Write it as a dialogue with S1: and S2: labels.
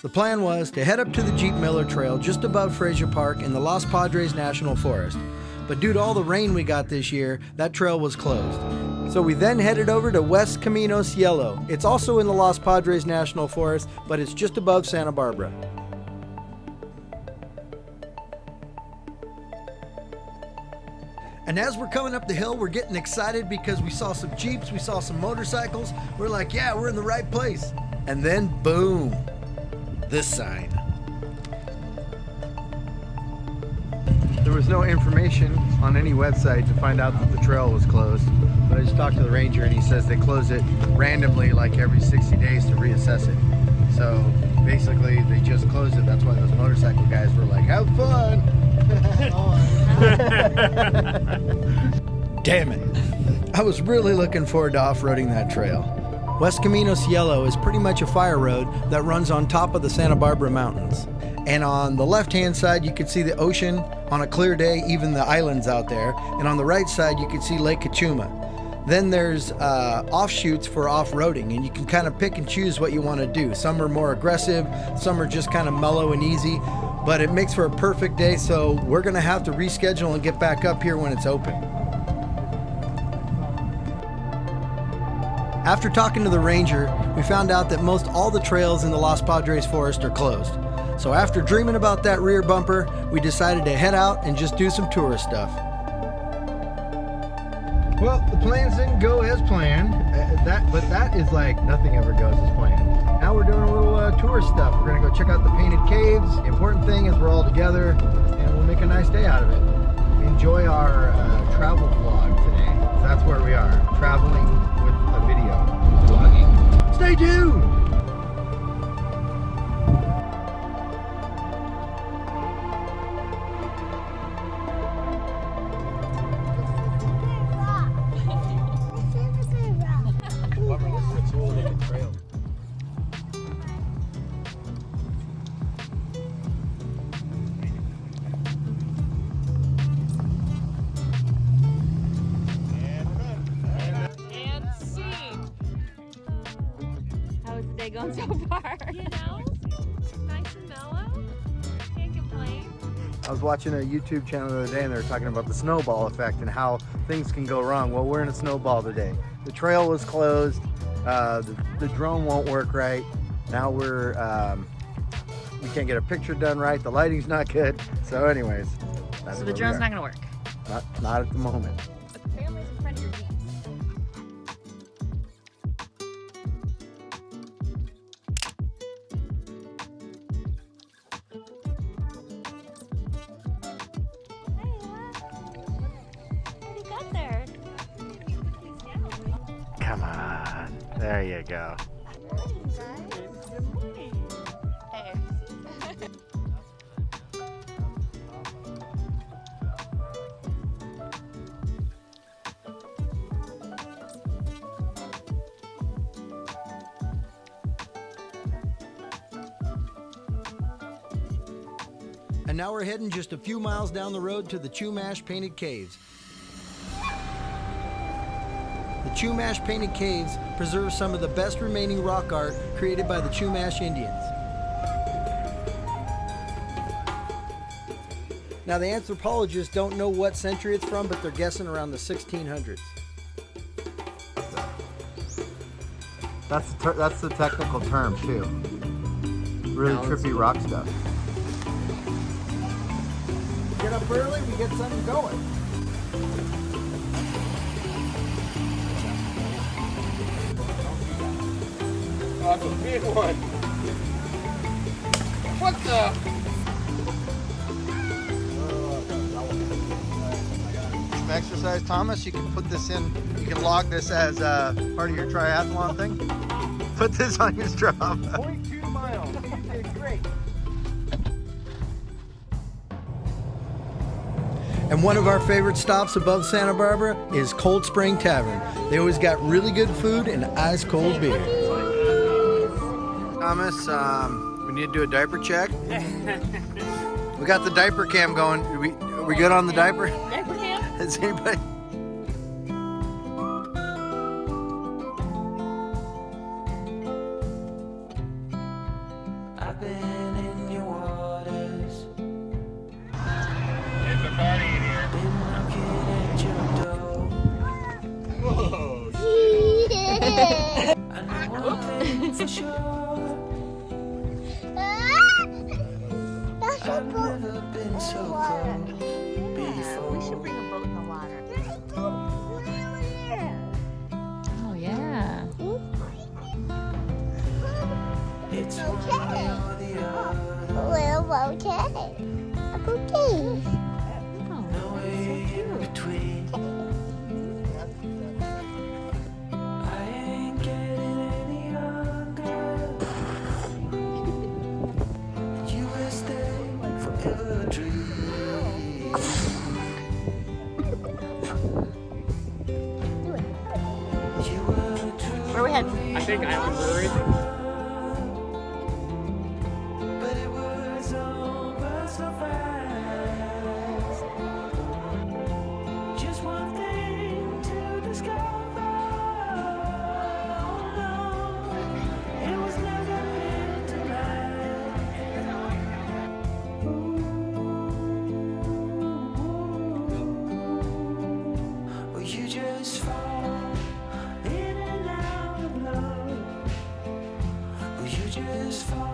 S1: The plan was to head up to the Jeep Miller Trail just above Fraser Park in the Los Padres National Forest. But due to all the rain we got this year, that trail was closed. So we then headed over to West Camino Cielo. It's also in the Los Padres National Forest, but it's just above Santa Barbara. And as we're coming up the hill, we're getting excited because we saw some Jeeps, we saw some motorcycles. We're like, yeah, we're in the right place. And then boom, this sign. There was no information on any website to find out that the trail was closed, but I just talked to the ranger and he says they close it randomly like every 60 days to reassess it. So basically they just closed it. That's why those motorcycle guys were like, have fun. Damn it. I was really looking forward to off-roading that trail. West Camino Cielo is pretty much a fire road that runs on top of the Santa Barbara Mountains. And on the left-hand side, you can see the ocean. On a clear day, even the islands out there. And on the right side, you can see Lake Cachuma. Then there's offshoots for off-roading, and you can kind of pick and choose what you want to do. Some are more aggressive, some are just kind of mellow and easy, but it makes for a perfect day, so we're going to have to reschedule and get back up here when it's open. After talking to the ranger, we found out that most all the trails in the Los Padres Forest are closed. So after dreaming about that rear bumper, we decided to head out and just do some tourist stuff. Well, the plans didn't go as planned, but that is like nothing ever goes as planned. Now we're doing a little tourist stuff. We're gonna go check out the Painted Caves. The important thing is we're all together and we'll make a nice day out of it. Enjoy our travel vlog today. So that's where we are, traveling with a video. Vlogging. Stay tuned!
S2: Going so far,
S3: you know, nice and mellow, can't complain.
S1: I was watching a YouTube channel the other day and they were talking about the snowball effect and how things can go wrong. Well, we're in a snowball today. The trail was closed, the drone won't work right. Now we can't get a picture done right, the lighting's not good. So anyways,
S2: so the drone's not gonna work?
S1: Not at the moment.
S2: But the family's in front of your Jeeps.
S1: Come on, there you go.
S2: Hey.
S1: And now we're heading just a few miles down the road to the Chumash Painted Caves. The Chumash Painted Caves preserve some of the best remaining rock art created by the Chumash Indians. Now the anthropologists don't know what century it's from, but they're guessing around the 1600s. That's the technical term too. Really trippy rock stuff. Get up early, we get something going.
S4: Oh, that's a big one. What the?
S1: Some exercise, Thomas. You can put this in. You can log this as part of your triathlon thing. Put this on your Strava.
S4: 0.2 miles. You did great.
S1: And one of our favorite stops above Santa Barbara is Cold Spring Tavern. They always got really good food and ice cold beer. Thomas, we need to do a diaper check. We got the diaper cam going. Are we good on the diaper?
S2: Diaper cam?
S1: Is anybody?
S5: I been in your waters.
S4: It's a party in here.
S5: Been knocking at your door.
S4: Whoa.
S5: I know one thing for sure. I've never been so close before.
S2: We should bring a boat in the water. Oh yeah.
S5: It's one way or the other.
S6: Well, okay. Okay.
S5: No way in between. I ain't getting any younger. You will stay forever dreaming. You were true.
S2: Where we heading?
S4: I think Island Brewery.
S5: But it was over so fast. Just one thing to discover. Oh no, it was never meant to last. Well, you just fall in and out of love. Well, you just fall.